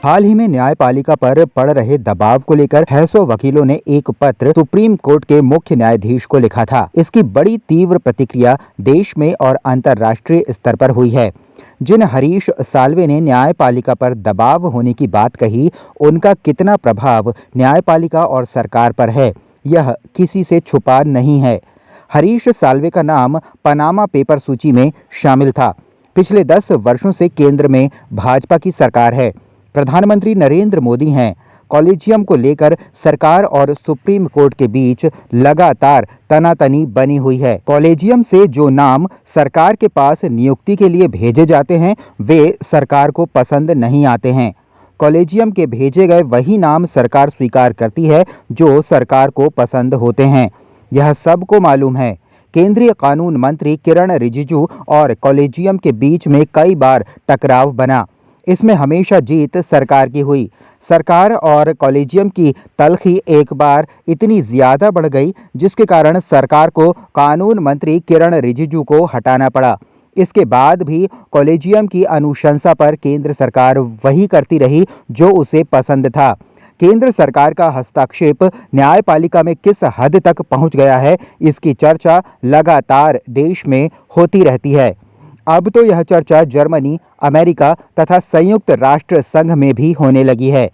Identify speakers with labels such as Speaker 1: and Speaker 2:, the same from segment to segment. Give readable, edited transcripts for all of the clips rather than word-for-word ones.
Speaker 1: हाल ही में न्यायपालिका पर पड़ रहे दबाव को लेकर 600 वकीलों ने एक पत्र सुप्रीम कोर्ट के मुख्य न्यायाधीश को लिखा था। इसकी बड़ी तीव्र प्रतिक्रिया देश में और अंतर्राष्ट्रीय स्तर पर हुई है। जिन हरीश साल्वे ने न्यायपालिका पर दबाव होने की बात कही, उनका कितना प्रभाव न्यायपालिका और सरकार पर है, यह किसी से छुपा नहीं है। हरीश साल्वे का नाम पनामा पेपर सूची में शामिल था। पिछले 10 वर्षों से केंद्र में भाजपा की सरकार है। प्रधानमंत्री नरेंद्र मोदी हैं। कॉलेजियम को लेकर सरकार और सुप्रीम कोर्ट के बीच लगातार तनातनी बनी हुई है। कॉलेजियम से जो नाम सरकार के पास नियुक्ति के लिए भेजे जाते हैं, वे सरकार को पसंद नहीं आते हैं। कॉलेजियम के भेजे गए वही नाम सरकार स्वीकार करती है जो सरकार को पसंद होते हैं। यह सबको मालूम है। केंद्रीय कानून मंत्री किरण रिजिजू और कॉलेजियम के बीच में कई बार टकराव बना। इसमें हमेशा जीत सरकार की हुई। सरकार और कॉलेजियम की तल्खी एक बार इतनी ज्यादा बढ़ गई जिसके कारण सरकार को कानून मंत्री किरण रिजिजू को हटाना पड़ा। इसके बाद भी कॉलेजियम की अनुशंसा पर केंद्र सरकार वही करती रही जो उसे पसंद था। केंद्र सरकार का हस्तक्षेप न्यायपालिका में किस हद तक पहुंच गया है, इसकी चर्चा लगातार देश में होती रहती है। अब तो यह चर्चा जर्मनी, अमेरिका तथा संयुक्त राष्ट्र संघ में भी होने लगी है।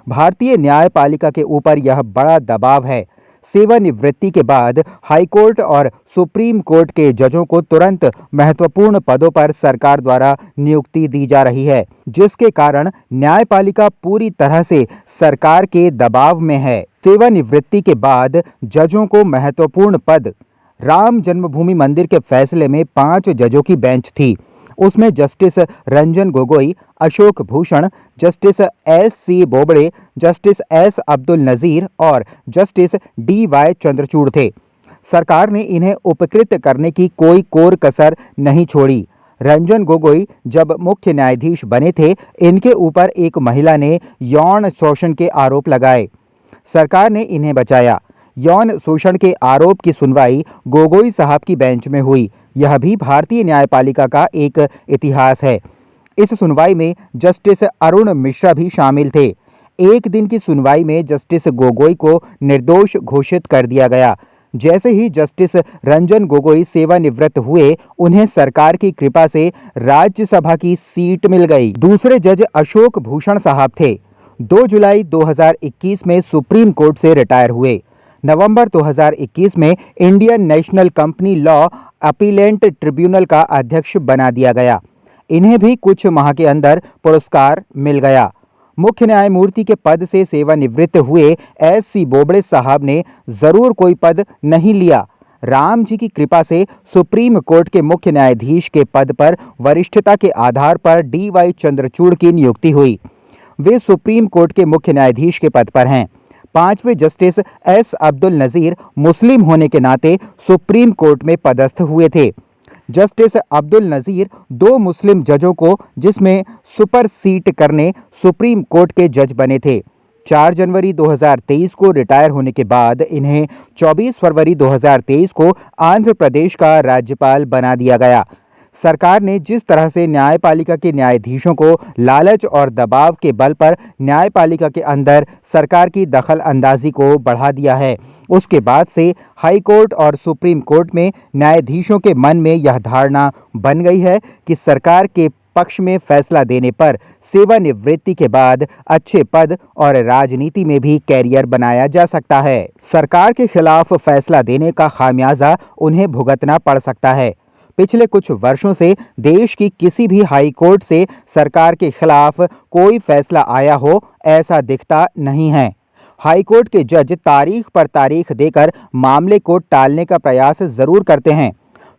Speaker 1: भारतीय न्यायपालिका के ऊपर यह बड़ा दबाव है। सेवानिवृत्ति के बाद हाईकोर्ट और सुप्रीम कोर्ट के जजों को तुरंत महत्वपूर्ण पदों पर सरकार द्वारा नियुक्ति दी जा रही है, जिसके कारण न्यायपालिका पूरी तरह से सरकार के दबाव में है। सेवानिवृत्ति के बाद जजों को महत्वपूर्ण पद। राम जन्मभूमि मंदिर के फैसले में 5 जजों की बेंच थी। उसमें justice Ranjan Gogoi, Ashok Bhushan, justice S C. Bobde, justice S. Abdul Nazeer और जस्टिस डी.वाई. चंद्रचूड़ थे। सरकार ने इन्हें उपकृत करने की कोई कोर कसर नहीं छोड़ी। रंजन गोगोई जब मुख्य न्यायाधीश बने थे, इनके ऊपर एक महिला ने यौन शोषण के आरोप लगाए। सरकार ने इन्हें बचाया। यौन शोषण के आरोप की सुनवाई गोगोई साहब की बेंच में हुई। यह भी भारतीय न्यायपालिका का एक इतिहास है। इस सुनवाई में जस्टिस अरुण मिश्रा भी शामिल थे। एक दिन की सुनवाई में जस्टिस गोगोई को निर्दोष घोषित कर दिया गया। जैसे ही जस्टिस रंजन गोगोई सेवानिवृत्त हुए, उन्हें सरकार की कृपा से राज्यसभा की सीट मिल गई। दूसरे जज अशोक भूषण साहब थे। 2 जुलाई 2021 में सुप्रीम कोर्ट से रिटायर हुए। नवंबर 2021 में Indian national company law appellate tribunal का अध्यक्ष बना दिया गया। इन्हें भी कुछ माह के अंदर पुरस्कार मिल गया। मुख्य न्यायमूर्ति के पद से सेवानिवृत्त हुए एस.सी. बोबड़े साहब ने जरूर कोई पद नहीं लिया। राम जी की कृपा से सुप्रीम कोर्ट के मुख्य न्यायाधीश के पद पर वरिष्ठता के आधार पर डी.वाई. चंद्रचूड़ की नियुक्ति हुई। वे सुप्रीम कोर्ट के मुख्य न्यायाधीश के पद पर हैं। 5वें जस्टिस एस. अब्दुल नज़ीर मुस्लिम होने के नाते सुप्रीम कोर्ट में पदस्थ हुए थे। जस्टिस अब्दुल नज़ीर 2 मुस्लिम जजों को जिसमें सुपरसीट करने सुप्रीम कोर्ट के जज बने थे। 4 जनवरी 2023 को रिटायर होने के बाद इन्हें 24 फरवरी 2023 को आंध्र प्रदेश का राज्यपाल बना दिया गया। सरकार ने जिस तरह से न्यायपालिका के न्यायाधीशों को लालच और दबाव के बल पर न्यायपालिका के अंदर सरकार की दखल अंदाजी को बढ़ा दिया है, उसके बाद से हाई कोर्ट और सुप्रीम कोर्ट में न्यायाधीशों के मन में यह धारणा बन गई है कि सरकार के पक्ष में फैसला देने पर सेवानिवृत्ति के बाद अच्छे पद और राजनीति में भी कैरियर बनाया जा सकता है। सरकार के खिलाफ फैसला देने का खामियाजा उन्हें भुगतना पड़ सकता है। पिछले कुछ वर्षों से देश की किसी भी हाई कोर्ट से सरकार के खिलाफ कोई फैसला आया हो, ऐसा दिखता नहीं है। हाई कोर्ट के जज तारीख पर तारीख देकर मामले को टालने का प्रयास जरूर करते हैं।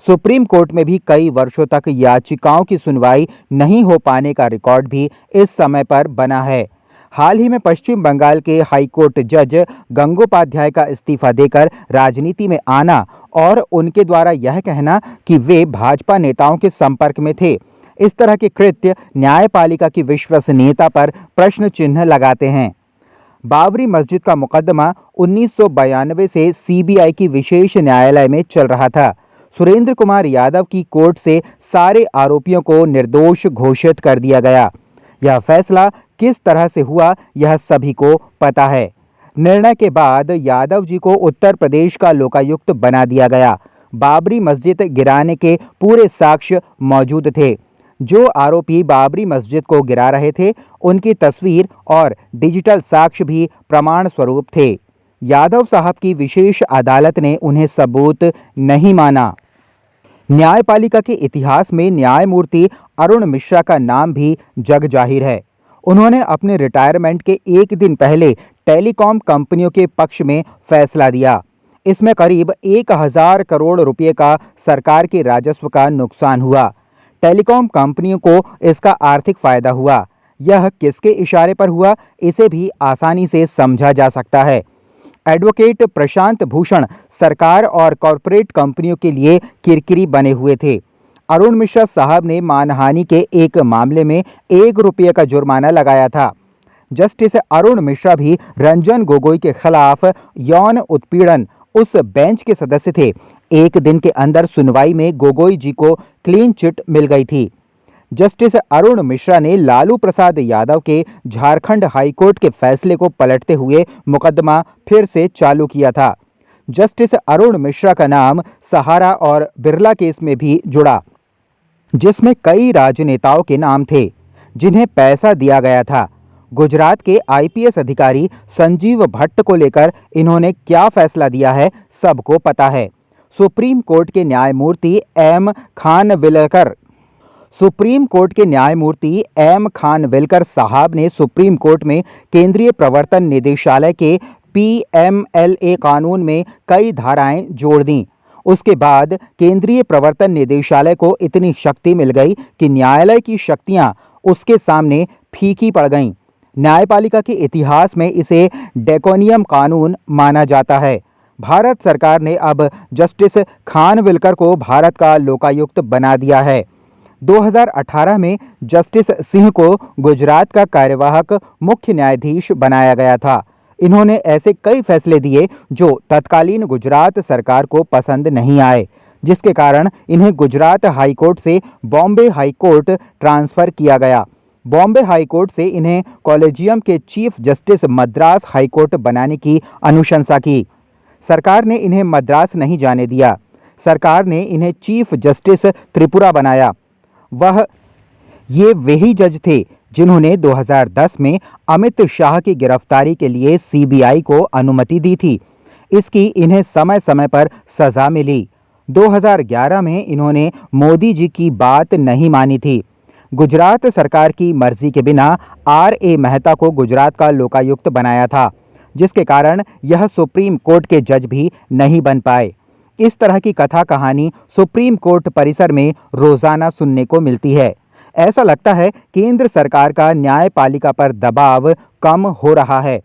Speaker 1: सुप्रीम कोर्ट में भी कई वर्षों तक याचिकाओं की सुनवाई नहीं हो पाने का रिकॉर्ड भी इस समय पर बना है। हाल ही में पश्चिम बंगाल के हाईकोर्ट जज गंगोपाध्याय का इस्तीफा देकर राजनीति में आना और उनके द्वारा यह कहना कि वे भाजपा नेताओं के संपर्क में थे, इस तरह के कृत्य न्यायपालिका की विश्वसनीयता पर प्रश्न चिन्ह लगाते हैं। बाबरी मस्जिद का मुकदमा 1992 से सीबीआई की विशेष न्यायालय में चल रहा था। सुरेंद्र कुमार यादव की कोर्ट से सारे आरोपियों को निर्दोष घोषित कर दिया गया। यह फैसला किस तरह से हुआ यह सभी को पता है। निर्णय के बाद यादव जी को उत्तर प्रदेश का लोकायुक्त बना दिया गया। बाबरी मस्जिद गिराने के पूरे साक्ष्य मौजूद थे। जो आरोपी बाबरी मस्जिद को गिरा रहे थे उनकी तस्वीर और डिजिटल साक्ष्य भी प्रमाण स्वरूप थे। यादव साहब की विशेष अदालत ने उन्हें सबूत नहीं माना। न्यायपालिका के इतिहास में न्यायमूर्ति अरुण मिश्रा का नाम भी जग जाहिर है। उन्होंने अपने रिटायरमेंट के एक दिन पहले टेलीकॉम कंपनियों के पक्ष में फैसला दिया। इसमें करीब 1000 करोड़ रुपए का सरकार के राजस्व का नुकसान हुआ। टेलीकॉम कंपनियों को इसका आर्थिक फायदा हुआ। यह किसके इशारे पर हुआ, इसे भी आसानी से समझा जा सकता है। एडवोकेट प्रशांत भूषण सरकार और कॉरपोरेट कंपनियों के लिए किरकिरी बने हुए थे। अरुण मिश्रा साहब ने मानहानि के एक मामले में 1 रुपये का जुर्माना लगाया था। जस्टिस अरुण मिश्रा भी रंजन गोगोई के खिलाफ यौन उत्पीड़न उस बेंच के सदस्य थे। एक दिन के अंदर सुनवाई में गोगोई जी को क्लीन चिट मिल गई थी। जस्टिस अरुण मिश्रा ने लालू प्रसाद यादव के झारखंड हाईकोर्ट के फैसले को पलटते हुए मुकदमा फिर से चालू किया था। जस्टिस अरुण मिश्रा का नाम सहारा और बिरला केस में भी जुड़ा, जिसमें कई राजनेताओं के नाम थे जिन्हें पैसा दिया गया था। गुजरात के आईपीएस अधिकारी संजीव भट्ट को लेकर इन्होंने क्या फैसला दिया है सबको पता है। सुप्रीम कोर्ट के न्यायमूर्ति एम खानविलकर साहब ने सुप्रीम कोर्ट में केंद्रीय प्रवर्तन निदेशालय के पीएमएलए कानून में कई धाराएं जोड़ दी। उसके बाद केंद्रीय प्रवर्तन निदेशालय को इतनी शक्ति मिल गई कि न्यायालय की शक्तियां उसके सामने फीकी पड़ गईं। न्यायपालिका के इतिहास में इसे ड्रैकोनियन कानून माना जाता है। भारत सरकार ने अब जस्टिस खानविलकर को भारत का लोकायुक्त बना दिया है। 2018 में जस्टिस सिंह को गुजरात का कार्यवाहक मुख्य न्यायाधीश बनाया गया था। इन्होंने ऐसे कई फैसले दिए जो तत्कालीन गुजरात सरकार को पसंद नहीं आए, जिसके कारण इन्हें गुजरात हाईकोर्ट से बॉम्बे हाईकोर्ट ट्रांसफर किया गया। बॉम्बे हाईकोर्ट से इन्हें कॉलेजियम के चीफ जस्टिस मद्रास हाईकोर्ट बनाने की अनुशंसा की। सरकार ने इन्हें मद्रास नहीं जाने दिया। सरकार ने इन्हें चीफ जस्टिस त्रिपुरा बनाया। ये वही जज थे जिन्होंने 2010 में अमित शाह की गिरफ्तारी के लिए सीबीआई को अनुमति दी थी। इसकी इन्हें समय समय पर सजा मिली। 2011 में इन्होंने मोदी जी की बात नहीं मानी थी। गुजरात सरकार की मर्जी के बिना आर.ए. मेहता को गुजरात का लोकायुक्त बनाया था, जिसके कारण यह सुप्रीम कोर्ट के जज भी नहीं बन पाए। इस तरह की कथा कहानी सुप्रीम कोर्ट परिसर में रोजाना सुनने को मिलती है। ऐसा लगता है केंद्र सरकार का न्यायपालिका पर दबाव कम हो रहा है।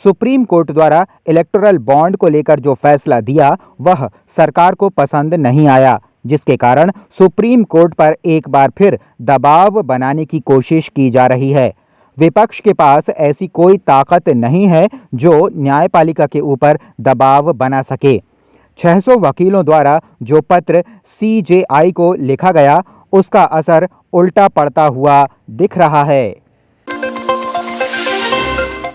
Speaker 1: सुप्रीम कोर्ट द्वारा इलेक्टोरल बॉन्ड को लेकर जो फैसला दिया वह सरकार को पसंद नहीं आया, जिसके कारण सुप्रीम कोर्ट पर एक बार फिर दबाव बनाने की कोशिश की जा रही है। विपक्ष के पास ऐसी कोई ताकत नहीं है जो न्यायपालिका के ऊपर दबाव बना सके। 600 वकीलों द्वारा जो पत्र सीजेआई को लिखा गया उसका असर उल्टा पड़ता हुआ दिख रहा है।